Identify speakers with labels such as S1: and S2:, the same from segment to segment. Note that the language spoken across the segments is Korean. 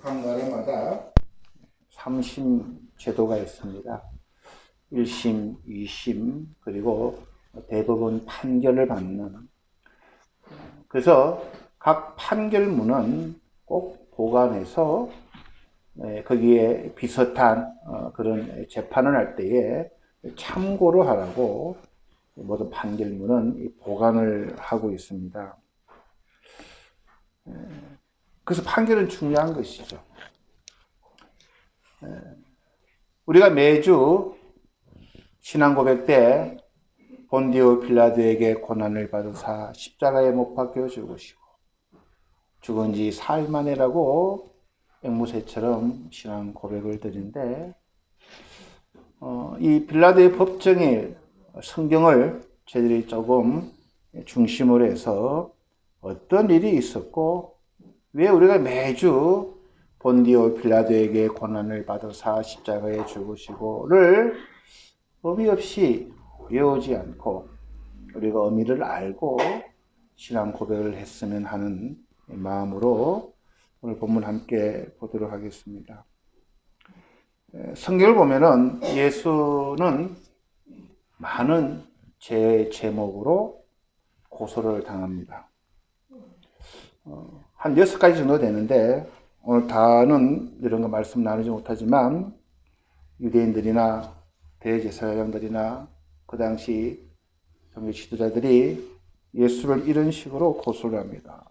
S1: 각 나라마다 3심 제도가 있습니다. 1심, 2심, 그리고 대법원 판결을 받는. 그래서 각 판결문은 꼭 보관해서 거기에 비슷한 그런 재판을 할 때에 참고로 하라고 모든 판결문은 보관을 하고 있습니다. 그래서 판결은 중요한 것이죠. 우리가 매주 신앙 고백 때 본디오 빌라도에게 고난을 받으사 십자가에 못 박혀 죽으시고 죽은 지 사흘 만이라고 앵무새처럼 신앙 고백을 드리는데 이 빌라도의 법정에 성경을 저희들이 조금 중심으로 해서 어떤 일이 있었고 왜 우리가 매주 본디오 빌라도에게 고난을 받으사 십자가에 죽으시고를 의미 없이 외우지 않고 우리가 의미를 알고 신앙 고백을 했으면 하는 마음으로 오늘 본문 함께 보도록 하겠습니다. 성경을 보면은 예수는 많은 죄 제목으로 고소를 당합니다. 한 6가지 정도 되는데 오늘 다는 이런 거 말씀 나누지 못하지만 유대인들이나 대제사장들이나 그 당시 종교 지도자들이 예수를 이런 식으로 고소를 합니다.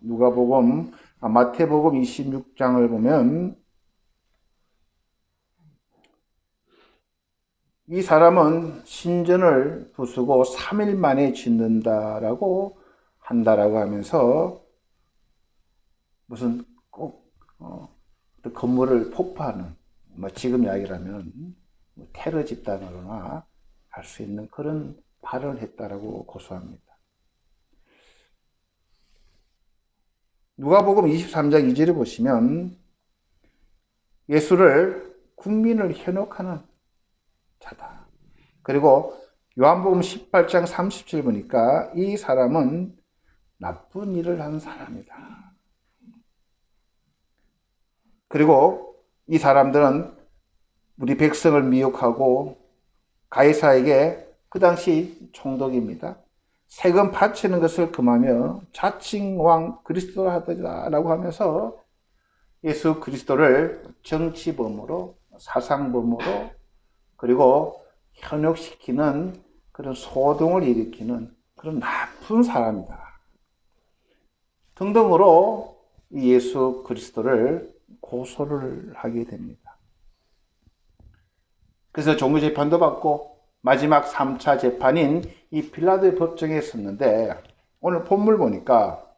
S1: 마태복음 26장을 보면 이 사람은 신전을 부수고 3일 만에 짓는다라고 한다라고 하면서 무슨 꼭 건물을 폭파하는 지금 이야기라면 테러 집단으로나 할 수 있는 그런 발언을 했다라고 고소합니다. 누가복음 23장 2절을 보시면 예수를 국민을 현혹하는 자다. 그리고 요한복음 18장 37 보니까 이 사람은 나쁜 일을 한 사람이다. 그리고 이 사람들은 우리 백성을 미혹하고 가이사에게 그 당시 총독입니다. 세금 바치는 것을 금하며 자칭 왕 그리스도라 하더라라고 하면서 예수 그리스도를 정치범으로 사상범으로 그리고 현혹시키는 그런 소동을 일으키는 그런 나쁜 사람이다. 등등으로 예수 그리스도를 고소를 하게 됩니다. 그래서 종교재판도 받고 마지막 3차 재판인 이 빌라도의 법정에 섰는데 오늘 본문 보니까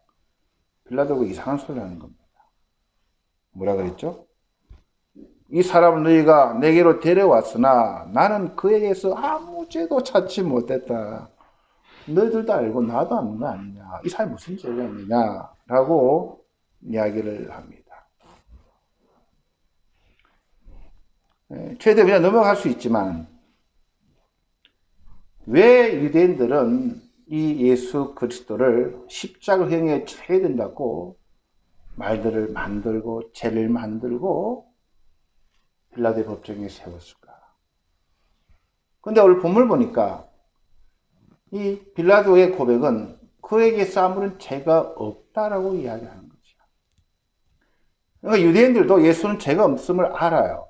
S1: 빌라도가 이상한 소리를 하는 겁니다. 뭐라 그랬죠? 이 사람을 너희가 내게로 데려왔으나 나는 그에게서 아무 죄도 찾지 못했다. 너희들도 알고 나도 아는 거 아니냐. 이 사람이 무슨 죄가 있느냐 라고 이야기를 합니다. 최대 그냥 넘어갈 수 있지만 왜 유대인들은 이 예수 그리스도를 십자가형에 쳐야 된다고 말들을 만들고 죄를 만들고 빌라도의 법정에 세웠을까? 근데 오늘 본문을 보니까 이 빌라도의 고백은 그에게서 아무런 죄가 없다라고 이야기하는 거죠. 그러니까 유대인들도 예수는 죄가 없음을 알아요.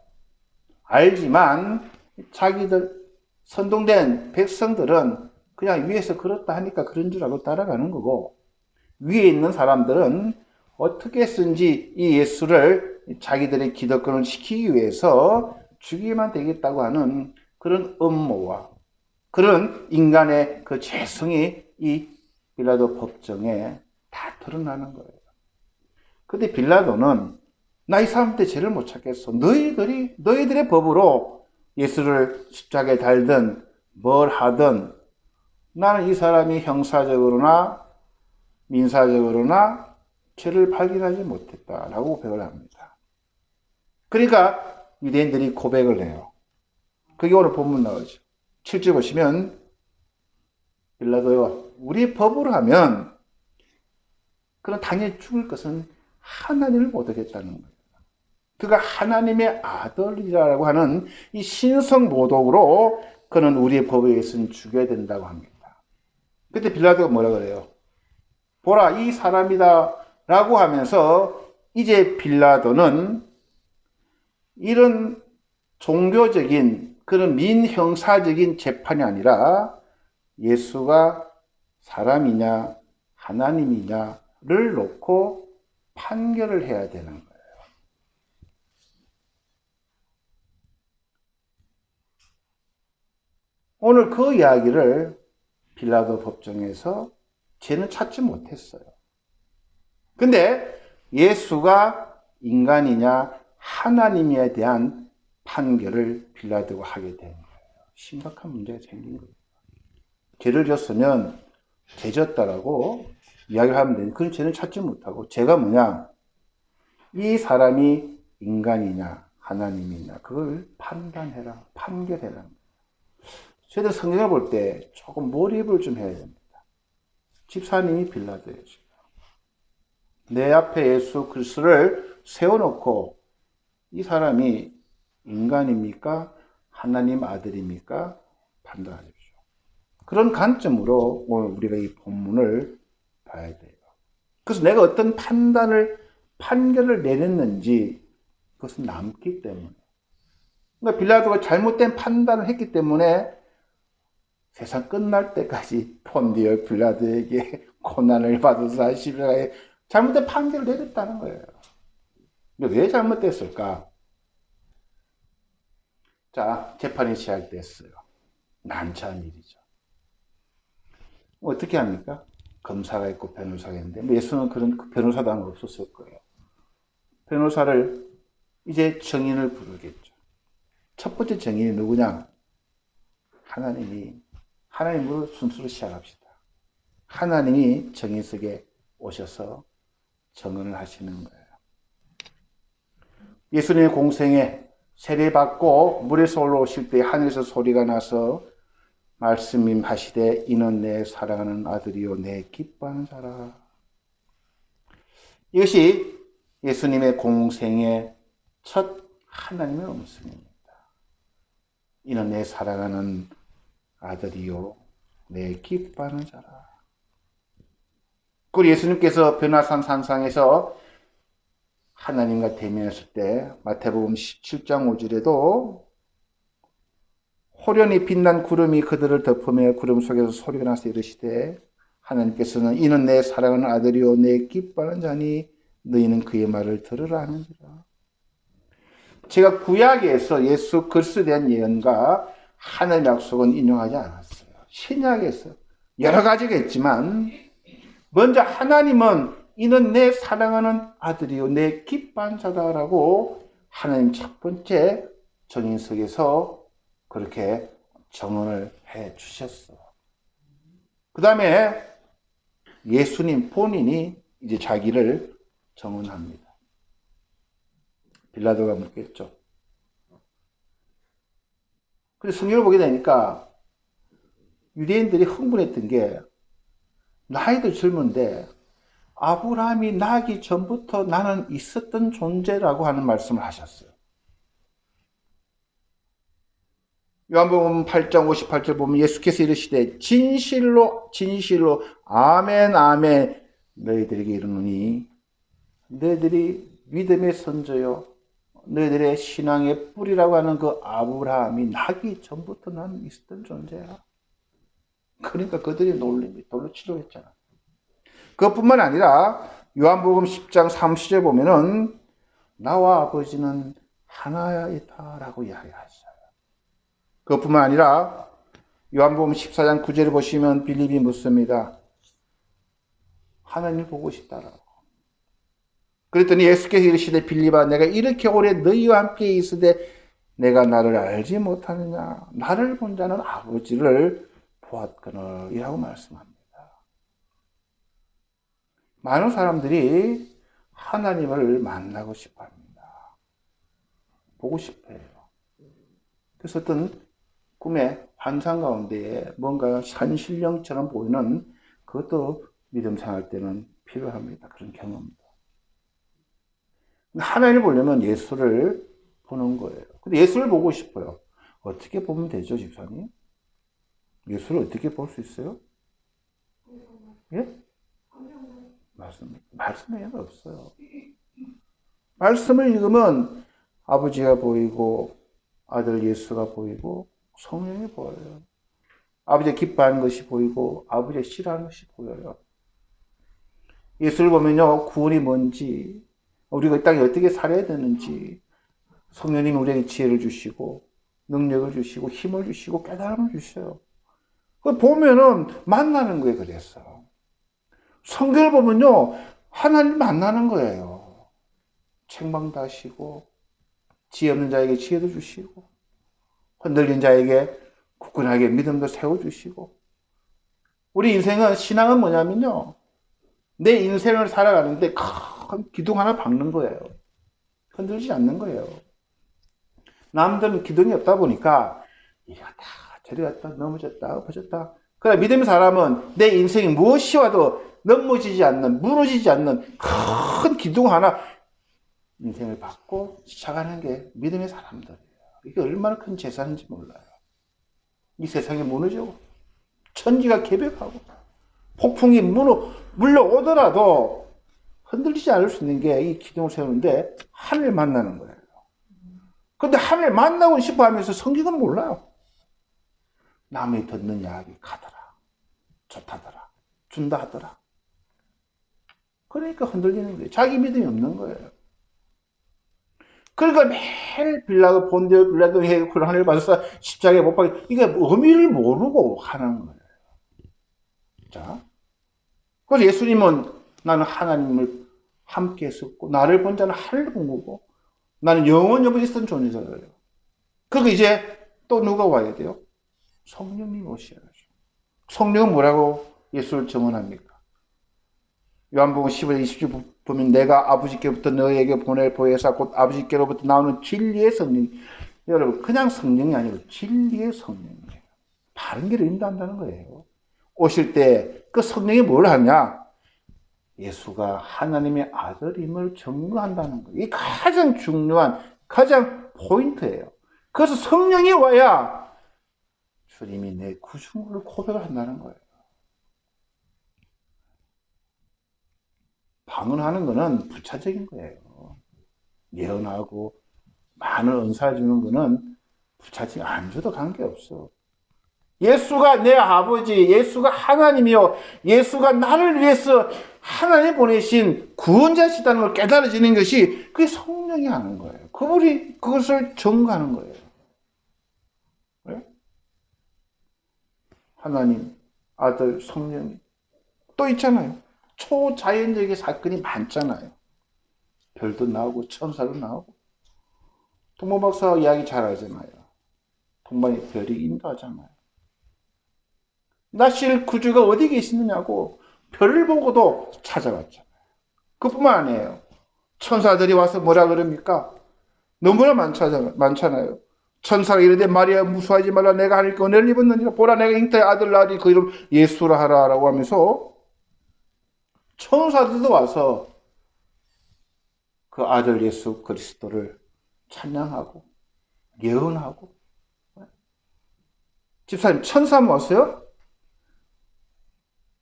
S1: 알지만 자기들 선동된 백성들은 그냥 위에서 그렇다 하니까 그런 줄 알고 따라가는 거고 위에 있는 사람들은 어떻게 해서든지 이 예수를 자기들의 기득권을 시키기 위해서 죽이면 되겠다고 하는 그런 음모와 그런 인간의 그 죄성이 이 빌라도 법정에 다 드러나는 거예요. 근데 빌라도는 나 이 사람한테 죄를 못 찾겠어. 너희들의 법으로 예수를 십자가에 달든 뭘 하든 나는 이 사람이 형사적으로나 민사적으로나 죄를 발견하지 못했다라고 고백을 합니다. 그러니까 유대인들이 고백을 해요. 그게 오늘 본문 나오죠. 7절 보시면 빌라도요, 우리 법으로 하면 그런 당연히 죽을 것은 하나님을 못 하겠다는 거예요. 그가 하나님의 아들이라고 하는 이 신성 모독으로 그는 우리의 법에 의해서는 죽여야 된다고 합니다. 그때 빌라도가 뭐라 그래요? 보라, 이 사람이다 라고 하면서 이제 빌라도는 이런 종교적인 그런 민형사적인 재판이 아니라 예수가 사람이냐 하나님이냐를 놓고 판결을 해야 되는 거예요. 오늘 그 이야기를 빌라도 법정에서 죄는 찾지 못했어요. 근데 예수가 인간이냐 하나님에 대한 판결을 빌라도가 하게 된 거예요. 심각한 문제가 생긴 거예요. 죄를 졌으면 죄 졌다라고 이야기를 하면 되는데 그건 죄는 찾지 못하고 죄가 뭐냐? 이 사람이 인간이냐 하나님이냐 그걸 판단해라, 판결해라. 저희들 성경을 볼 때 조금 몰입을 좀 해야 됩니다. 집사님이 빌라도예요. 내 앞에 예수 그리스도를 세워놓고 이 사람이 인간입니까? 하나님 아들입니까? 판단하십시오. 그런 관점으로 오늘 우리가 이 본문을 봐야 돼요. 그래서 내가 어떤 판결을 내렸는지 그것은 남기 때문에. 그러니까 빌라도가 잘못된 판단을 했기 때문에 세상 끝날 때까지 폰디오 빌라도에게 고난을 받아서 십자가에 잘못된 판결을 내렸다는 거예요. 왜 잘못됐을까? 자, 재판이 시작됐어요. 난처한 일이죠. 어떻게 합니까? 검사가 있고 변호사가 있는데 예수는 그런 변호사도 없었을 거예요. 변호사를 이제 증인을 부르겠죠. 첫 번째 증인이 누구냐? 하나님으로 순서로 시작합시다. 하나님이 증인석에 오셔서 증언을 하시는 거예요. 예수님의 공생에 세례받고 물에서 올라오실 때 하늘에서 소리가 나서 말씀하시되 이는 내 사랑하는 아들이요 내 기뻐하는 자라. 이것이 예수님의 공생의 첫 하나님의 음성입니다. 이는 내 사랑하는 아들이요 내 기뻐하는 자라. 그리고 예수님께서 변화산 산상에서 하나님과 대면했을 때 마태복음 17장 5절에도 호련히 빛난 구름이 그들을 덮으며 구름 속에서 소리가 나서 이르시되 하나님께서는 이는 내 사랑하는 아들이요 내 기뻐하는 자니 너희는 그의 말을 들으라 하는지라. 제가 구약에서 예수 그리스도에 대한 예언과 하나님의 약속은 인용하지 않았어요. 신약에서 여러 가지가 있지만 먼저 하나님은 이는 내 사랑하는 아들이요 내 기뻐하는 자다라고 하나님 첫 번째 정인석에서 그렇게 정언을 해 주셨어. 그 다음에 예수님 본인이 이제 자기를 정언합니다. 빌라도가 묻겠죠. 근데 성경을 보게 되니까 유대인들이 흥분했던 게 나이도 젊은데 아브라함이 나기 전부터 나는 있었던 존재라고 하는 말씀을 하셨어요. 요한복음 8장 58절 보면 예수께서 이르시되 진실로 아멘 아멘 너희들에게 이르노니 너희들이 믿음의 선조요 너희들의 신앙의 뿌리라고 하는 그 아브라함이 나기 전부터 나는 있었던 존재야. 그러니까 그들이 놀림이 돌로 치려고 했잖아. 그것뿐만 아니라 요한복음 10장 30절 보면은 나와 아버지는 하나이다라고 이야기하셨어요. 그것뿐만 아니라 요한복음 14장 9절을 보시면 빌립이 묻습니다. 하나님을 보고 싶다라고. 그랬더니 예수께서 이르시되 빌립아 내가 이렇게 오래 너희와 함께 있으되 내가 나를 알지 못하느냐. 나를 본 자는 아버지를 보았거늘 이라고 말씀합니다. 많은 사람들이 하나님을 만나고 싶어 합니다. 보고 싶어 해요. 그래서 어떤 꿈의 환상 가운데에 뭔가 산신령처럼 보이는 그것도 믿음 생활 때는 필요합니다. 그런 경험도. 하나님을 보려면 예수를 보는 거예요. 근데 예수를 보고 싶어요. 어떻게 보면 되죠, 집사님? 예수를 어떻게 볼 수 있어요? 예? 말씀에 없어요. 말씀을 읽으면 아버지가 보이고 아들 예수가 보이고 성령이 보여요. 아버지가 기뻐하는 것이 보이고 아버지가 싫어하는 것이 보여요. 예수를 보면요, 구원이 뭔지, 우리가 이 땅에 어떻게 살아야 되는지, 성령님이 우리에게 지혜를 주시고 능력을 주시고 힘을 주시고 깨달음을 주셔요. 그 보면은 만나는 거예요. 그래서 성경을 보면요, 하나님 만나는 거예요. 책망다시고 지혜 없는 자에게 지혜도 주시고 흔들린 자에게 굳건하게 믿음도 세워주시고. 우리 인생은, 신앙은 뭐냐면요, 내 인생을 살아가는데 큰 기둥 하나 박는 거예요. 흔들리지 않는 거예요. 남들은 기둥이 없다 보니까 이리 갔다 저리 갔다 넘어졌다 엎어졌다. 그러나 믿음의 사람은 내 인생이 무엇이 와도 넘어지지 않는, 무너지지 않는 큰 기둥 하나 인생을 받고 시작하는 게 믿음의 사람들이에요. 이게 얼마나 큰 재산인지 몰라요. 이 세상이 무너지고 천지가 개벽하고 폭풍이 물러오더라도 흔들리지 않을 수 있는 게 이 기둥을 세우는데 하늘을 만나는 거예요. 근데 하늘 만나고 싶어 하면서 성경은 몰라요. 남이 듣는 이야기 가더라, 좋다더라, 준다 하더라. 그러니까 흔들리는 거예요. 자기 믿음이 없는 거예요. 그러니까 매일 빌라도 본데요, 빌라도 해, 그런 하늘 봐서 십자가에 못 박혀. 이게 의미를 모르고 하는 거예요. 자, 그래서 예수님은 나는 하나님을 함께 했었고, 나를 본 자는 하늘을 본 거고, 나는 영원히 있었던 존재잖아요. 그리고 이제 또 누가 와야 돼요? 성령님이 오셔야죠. 성령은 뭐라고 예수를 증언합니까? 요한복음 15장 20절 보면 내가 아버지께로부터 너에게 보낼 보혜사 곧 아버지께로부터 나오는 진리의 성령. 여러분, 그냥 성령이 아니고 진리의 성령이에요. 바른 길을 인도한다는 거예요. 오실 때 그 성령이 뭘 하냐? 예수가 하나님의 아들임을 증거한다는 거예요. 이게 가장 중요한, 가장 포인트예요. 그래서 성령이 와야 주님이 내 구주를 고백을 한다는 거예요. 방언하는 거는 부차적인 거예요. 예언하고 많은 은사 주는 거는 부차적인, 안 줘도 관계없어. 예수가 내 아버지, 예수가 하나님이요, 예수가 나를 위해서 하나님 보내신 구원자시다는 걸 깨달아지는 것이 그게 성령이 하는 거예요. 그분이 그것을 증거하는 거예요. 네? 하나님, 아들, 성령 또 있잖아요. 초자연적인 사건이 많잖아요. 별도 나오고 천사도 나오고. 통모박사 이야기 잘 알잖아요. 통방에 별이 인도하잖아요. 나실 구주가 어디 계시느냐고 별을 보고도 찾아갔잖아요. 그뿐만 아니에요. 천사들이 와서 뭐라 그럽니까? 너무나 많잖아요. 천사가 이르되 마리아 무수하지 말라 내가 하늘께 은혜를 입었느니라 보라 내가 잉태의 아들 낳으리 그 이름 예수라 하라라고 하면서 천사들도 와서 그 아들 예수 그리스도를 찬양하고 예언하고. 집사님, 천사는 왔어요?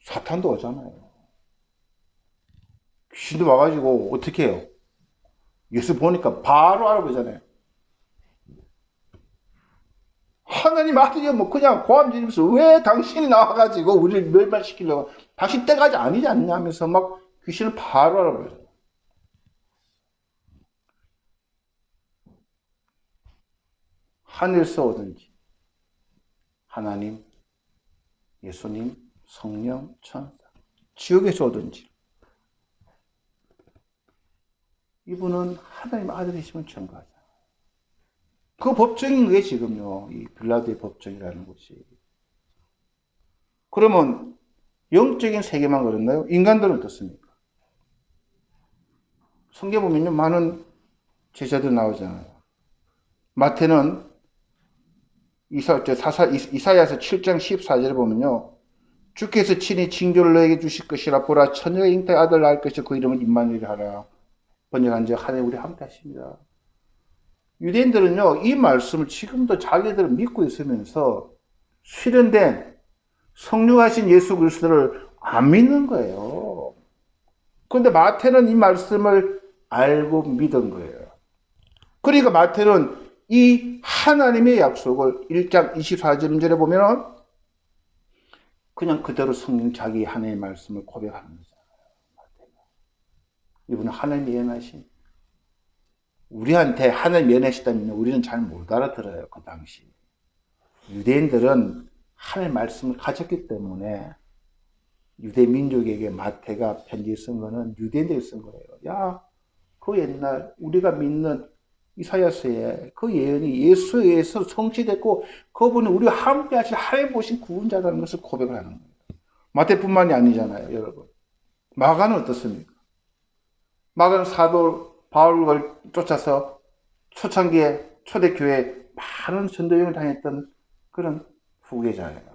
S1: 사탄도 오잖아요. 귀신도 와가지고 어떻게 해요? 예수 보니까 바로 알아보잖아요. 하나님 아들이 뭐 그냥 고함지면서 왜 당신이 나와가지고 우리를 멸망시키려고, 당신 때까지 아니지 않냐 하면서 막 귀신을 바로 알아보잖아요. 하늘에서 오든지 하나님, 예수님, 성령, 천사, 지옥에서 오든지 이분은 하나님 아들이시면 증거하잖아요. 그 법정인 게 지금요, 이 빌라도의 법정이라는 것이. 그러면 영적인 세계만 그렇나요? 인간들은 어떻습니까? 성경 보면요, 많은 제자들 나오잖아요. 마태는 이사야서 7장 14절에 보면요, 주께서 친히 징조를 너에게 주실 것이라 보라 처녀의 잉태의 아들 낳을 것이요 그 이름은 임마누엘 하라. 번역한 적 하나님 우리 함께 하십니다. 유대인들은요, 이 말씀을 지금도 자기들은 믿고 있으면서 실현된 성육하신 예수 그리스도를 안 믿는 거예요. 그런데 마태는 이 말씀을 알고 믿은 거예요. 그러니까 마태는 이 하나님의 약속을 1장 24절에 보면 그냥 그대로 성령 자기 하나님의 말씀을 고백하는 거잖아요. 이분은 하나님의 예언하신, 우리한테 하나님 예언하시다면 우리는 잘 못 알아들어요. 그 당시 유대인들은 하나님의 말씀을 가졌기 때문에 유대 민족에게 마태가 편지 쓴 거는 유대인들이 쓴 거예요. 야, 그 옛날 우리가 믿는 이사야서에 그 예언이 예수에 의해서 성취됐고 그분은 우리와 함께 하실 하나님 보신 구원자라는 것을 고백을 하는 거예요. 마태뿐만이 아니잖아요, 여러분. 마가는 어떻습니까? 마가는 사도 바울을 쫓아서 초창기에 초대교회에 많은 전도여행을 다녔던 그런 후계자예요.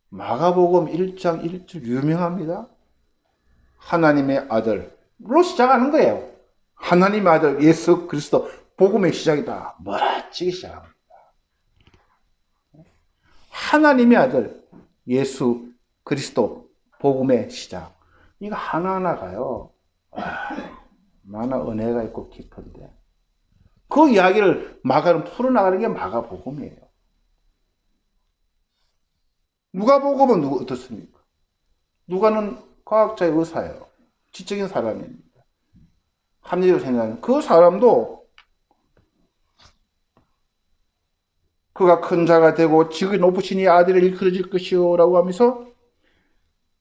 S1: 마가복음 1장 1절 유명합니다. 하나님의 아들로 시작하는 거예요. 하나님의 아들 예수 그리스도 복음의 시작이다. 멋지게 시작합니다. 하나님의 아들 예수 그리스도 복음의 시작. 이거 하나하나가요. 얼마나 은혜가 있고 깊은데. 그 이야기를 마가는 풀어나가는 게 마가복음이에요. 누가복음은 어떻습니까? 누가는 과학자의 의사예요. 지적인 사람입니다. 합리적으로 생각하는 그 사람도 그가 큰 자가 되고 지극히 높으시니 아들을 일컬어질 것이요 라고 하면서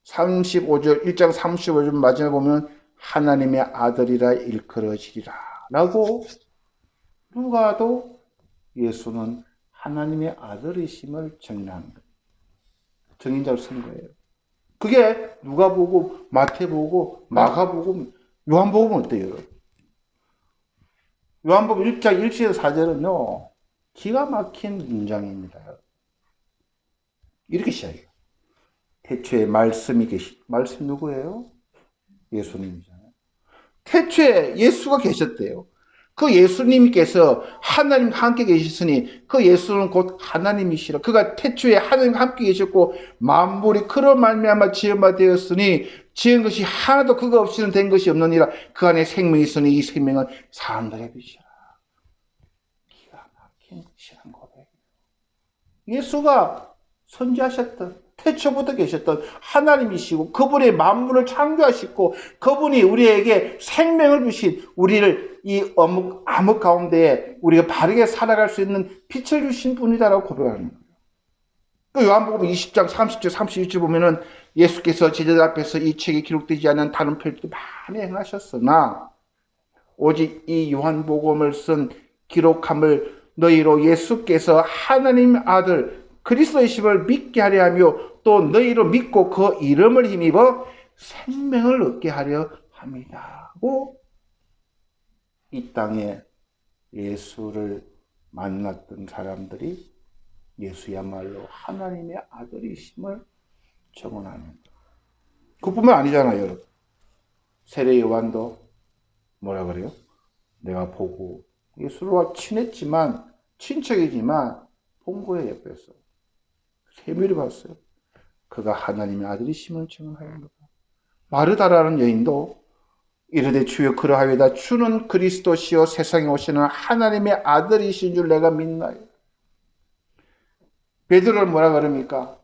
S1: 35절 1장 35절 마지막에 보면 하나님의 아들이라 일컬어지리라 라고 누가도 예수는 하나님의 아들이심을 정의하는 거예요. 정인자로 쓴 거예요. 그게 누가복음, 마태복음, 마가복음, 요한복음은 어때요? 요한복음 1장 1절에서 4절은요. 기가 막힌 문장입니다. 이렇게 시작해요. 태초에 말씀이 말씀 누구예요? 예수님이잖아요. 태초에 예수가 계셨대요. 그 예수님께서 하나님과 함께 계셨으니 그 예수는 곧 하나님이시라. 그가 태초에 하나님과 함께 계셨고 만물이 그로 말미암아 지은 바 되었으니 지은 것이 하나도 그가 없이는 된 것이 없느니라. 그 안에 생명이 있으니 이 생명은 사람들의 빛이라. 기가 막힌 신앙 고백. 예수가 선지하셨던 태초부터 계셨던 하나님이시고 그분의 만물을 창조하시고 그분이 우리에게 생명을 주신 우리를 이 암흑 가운데에 우리가 바르게 살아갈 수 있는 빛을 주신 분이다라고 고백하는 거예요. 그 요한복음 20장 30절 31절 보면은 예수께서 제자들 앞에서 이 책에 기록되지 않은 다른 표현도 많이 행하셨으나 오직 이 요한복음을 쓴 기록함을 너희로 예수께서 하나님 아들 그리스도이심을 믿게 하려 하며 또 너희로 믿고 그 이름을 힘입어 생명을 얻게 하려 합니다. 이 땅에 예수를 만났던 사람들이 예수야말로 하나님의 아들이심을 증언하는 거예요. 그뿐만 아니잖아요, 여러분. 세례 요한도 뭐라 그래요? 내가 보고 예수와 친했지만 친척이지만 본 거에 예뻤어. 세밀히 봤어요. 그가 하나님의 아들이심을 증언하는 거다. 마르다라는 여인도 이르되 주여 그러하여다 주는 그리스도시요 세상에 오시는 하나님의 아들이신 줄 내가 믿나요. 베드로를 뭐라 그럽니까?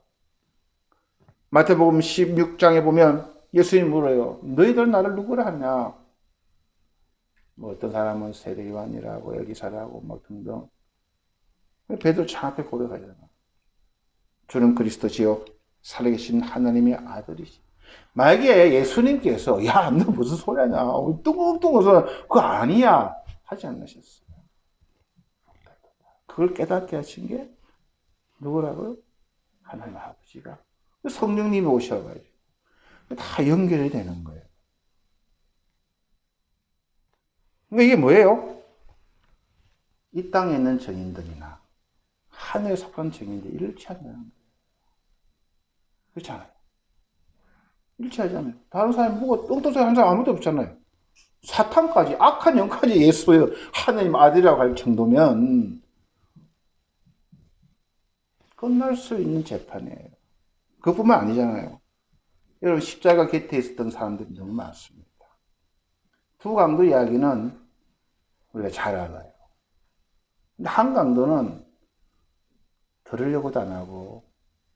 S1: 마태복음 16장에 보면 예수님이 물어요. 너희들 나를 누구라 하냐? 뭐 어떤 사람은 세례 요한이라고 여기사라고 막 등등. 베드로 정확히 고백하잖아. 주는 그리스도시요 살아계신 하나님의 아들이시. 만약에 예수님께서 야, 너 무슨 소리 하냐? 뚱뚱해서 그거 아니야. 하지 않으셨어요. 그걸 깨닫게 하신 게 누구라고요? 하나님 아버지가. 성령님이 오셔가지고 다 연결이 되는 거예요. 그러니까 이게 뭐예요? 이 땅에 있는 증인들이나 하늘에 속한 증인들이 일치한다는 거예요. 그렇잖아요. 일치하잖아요. 다른 사람이 보고 똥똥 소리 하는 사람 아무도 없잖아요. 사탄까지, 악한 영까지 예수의 하나님 아들이라고 할 정도면 끝날 수 있는 재판이에요. 그뿐만 아니잖아요. 여러분, 십자가 곁에 있었던 사람들이 너무 많습니다. 두 강도 이야기는 우리가 잘 알아요. 근데 한 강도는 들으려고도 안 하고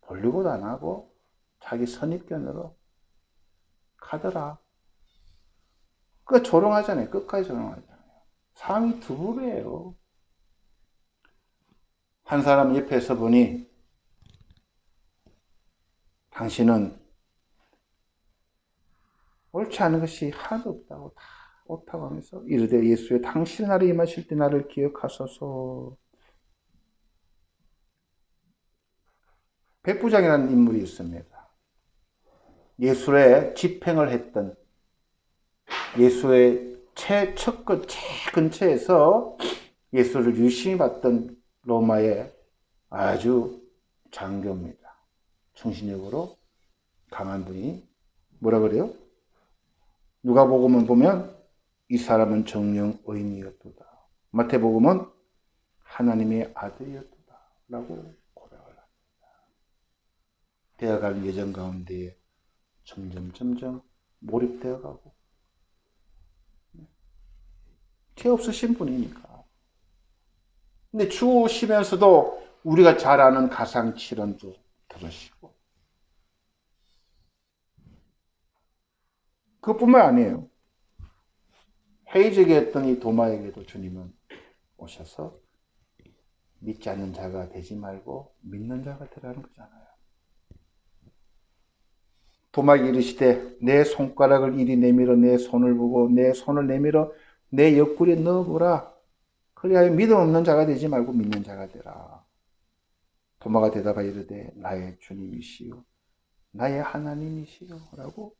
S1: 보려고도 안 하고 자기 선입견으로 가더라. 그러니까 조롱하잖아요. 끝까지 조롱하잖아요. 상황이 두 부류예요. 한 사람 옆에서 보니 당신은 옳지 않은 것이 하나도 없다고 다 옳다고 하면서 이르되 예수여 당신 나를 임하실 때 나를 기억하소서. 백부장이라는 인물이 있습니다. 예수의 집행을 했던 예수의 최 근처에서 예수를 유심히 봤던 로마의 아주 장교입니다. 정신력으로 강한 분이 뭐라 그래요? 누가복음을 보면 이 사람은 정령 의인이었도다. 마태복음은 하나님의 아들이었도다 라고 고백을 합니다. 되어가는 예정 가운데 점점 몰입되어 가고 죄 없으신 분이니까. 근데 주오시면서도 우리가 잘 아는 가상칠언도 들으시고 그것뿐만 아니에요. 회의적이 했던 이 도마에게도 주님은 오셔서 믿지 않는 자가 되지 말고 믿는 자가 되라는 거잖아요. 도마에게 이르시되 내 손가락을 이리 내밀어 내 손을 보고 내 손을 내밀어 내 옆구리에 넣어보라. 그리하여 믿음 없는 자가 되지 말고 믿는 자가 되라. 도마가 대답하여 이르되 나의 주님이시요 나의 하나님이시요 라고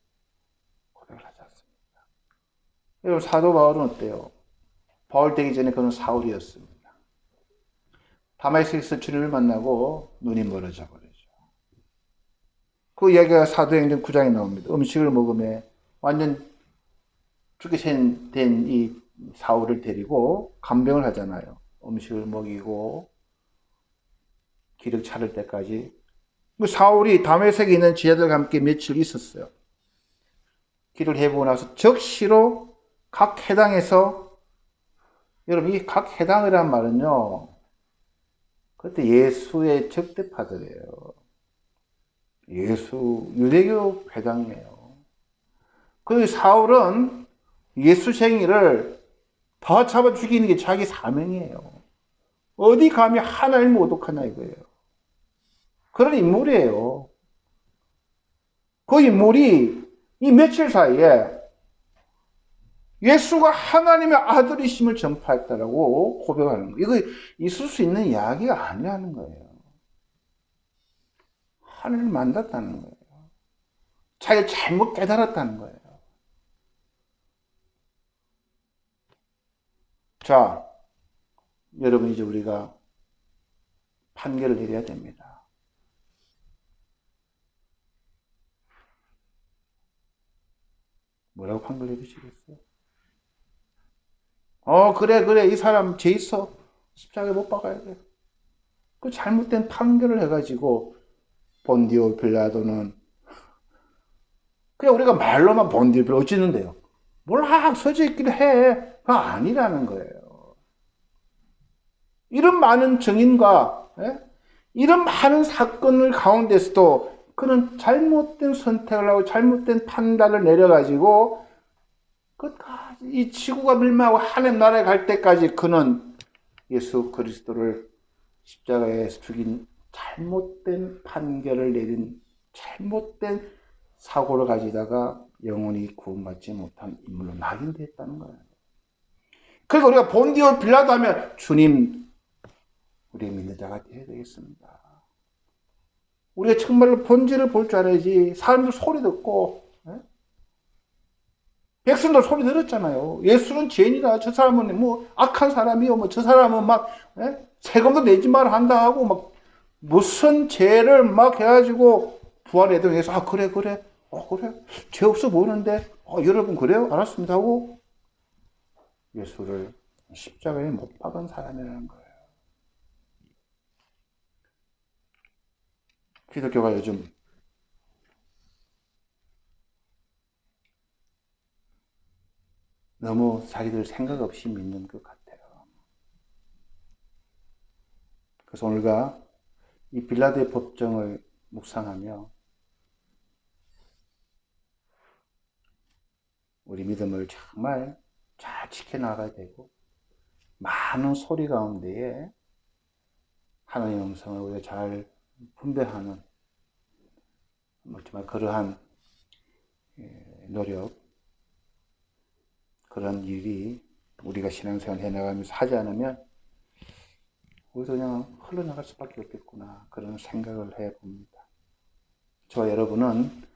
S1: 고백을 하지 않습니다. 여러분, 사도 바울은 어때요? 바울 되기 전에 그는 사울이었습니다. 다메섹에서 주님을 만나고 눈이 멀어져 버리죠. 그 이야기가 사도행전 9장에 나옵니다. 음식을 먹으며 완전 죽게 된 이 사울을 데리고 간병을 하잖아요. 음식을 먹이고 기력 차릴 때까지. 그 사울이 다메섹에 있는 제자들과 함께 며칠 있었어요. 길을 해보고 나서 적시로 각 해당에서, 여러분 이 각 해당이란 말은요, 그때 예수의 적대파들이에요. 유대교 회당이에요. 그 사울은 예수쟁이를 더 잡아 죽이는 게 자기 사명이에요. 어디 감히 하나님을 모독하나 이거예요. 그런 인물이에요. 그 인물이 이 며칠 사이에 예수가 하나님의 아들이심을 전파했다라고 고백하는 거예요. 이거 있을 수 있는 이야기가 아니라는 거예요. 하나님을 만났다는 거예요. 자기를 잘못 깨달았다는 거예요. 자, 여러분 이제 우리가 판결을 내려야 됩니다. 뭐라고 판결 내리시겠어요? 그래 이 사람 죄 있어. 십자가에 못 박아야 돼. 그 잘못된 판결을 해가지고 본디오 빌라도는 그냥 우리가 말로만 본디오 빌라도 어찌는데요? 몰라 서져 있기를 해. 그거 아니라는 거예요. 이런 많은 증인과 이런 많은 사건을 가운데서도 그는 잘못된 선택을 하고 잘못된 판단을 내려가지고 끝까지 이 지구가 멸망하고 하나님 나라에 갈 때까지 그는 예수 그리스도를 십자가에서 죽인 잘못된 판결을 내린 잘못된 사고를 가지다가 영원히 구원받지 못한 인물로 낙인됐다는 거예요. 그러니까 우리가 본디오 빌라도 하면 주님, 우리의 믿는 자가 되어야 되겠습니다. 우리가 정말로 본질을 볼 줄 알아야지. 사람들 소리 듣고 백성들 소리 들었잖아요. 예수는 죄인이다. 저 사람은 뭐 악한 사람이요. 뭐 저 사람은 막 세금도 내지 말아 한다 하고 막 무슨 죄를 막 해가지고 부활해동해서 그래 죄 없어 보이는데 여러분 그래요? 알았습니다 하고 예수를 십자가에 못 박은 사람이라는 거예요. 기독교가 요즘 너무 자기들 생각 없이 믿는 것 같아요. 그래서 오늘가 이 빌라도의 법정을 묵상하며 우리 믿음을 정말 잘 지켜나가야 되고, 많은 소리 가운데에 하나님의 음성을 우리가 잘 분별하는, 정말 그러한 노력, 그런 일이 우리가 신앙생활 해나가면서 하지 않으면 우리도 그냥 흘러나갈 수밖에 없겠구나, 그런 생각을 해봅니다. 저와 여러분은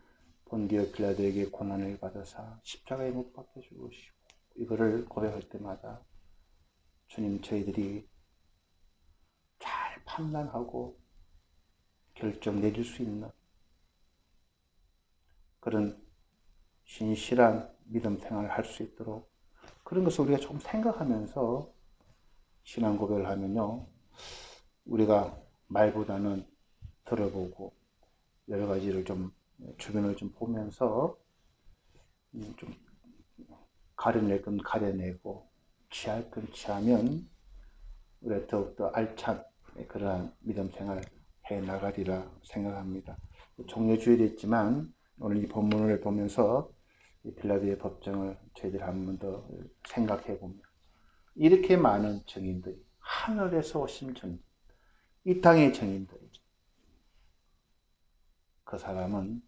S1: 본디오 빌라도에게 고난을 받아서 십자가에 못 박혀 죽으시고, 이거를 고백할 때마다 주님, 저희들이 잘 판단하고 결정 내릴 수 있는 그런 신실한 믿음 생활을 할 수 있도록, 그런 것을 우리가 조금 생각하면서 신앙 고백을 하면요, 우리가 말보다는 들어보고 여러 가지를 좀 주변을 좀 보면서 좀 가려낼 건 가려내고 취할 건 취하면 우리가 더욱더 알찬 그러한 믿음 생활 해 나가리라 생각합니다. 종료주일이 있지만 오늘 이 본문을 보면서 이 빌라도의 법정을 저희들 한 번 더 생각해 보면, 이렇게 많은 증인들이, 하늘에서 오신 증인, 이 땅의 증인들이, 그 사람은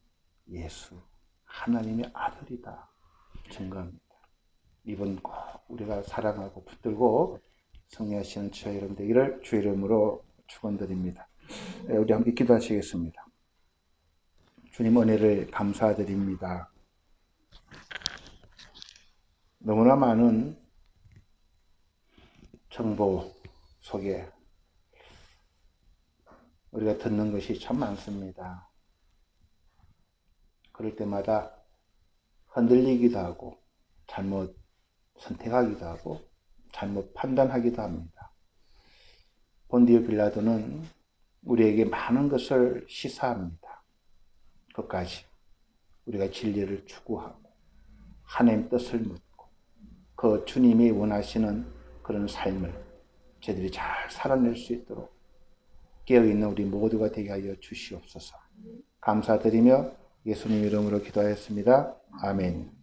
S1: 예수, 하나님의 아들이다 증거합니다. 이번 꼭 우리가 사랑하고 붙들고 승리하시는 저희 여러분 되기를 주의 이름으로 축원드립니다. 우리 함께 기도하시겠습니다. 주님, 은혜를 감사드립니다. 너무나 많은 정보 속에 우리가 듣는 것이 참 많습니다. 그럴 때마다 흔들리기도 하고, 잘못 선택하기도 하고, 잘못 판단하기도 합니다. 본디오 빌라도는 우리에게 많은 것을 시사합니다. 끝까지 우리가 진리를 추구하고 하나님 뜻을 묻고 그 주님이 원하시는 그런 삶을 저희들이 잘 살아낼 수 있도록 깨어있는 우리 모두가 되게 하여 주시옵소서. 감사드리며 예수님 이름으로 기도하였습니다. 아멘.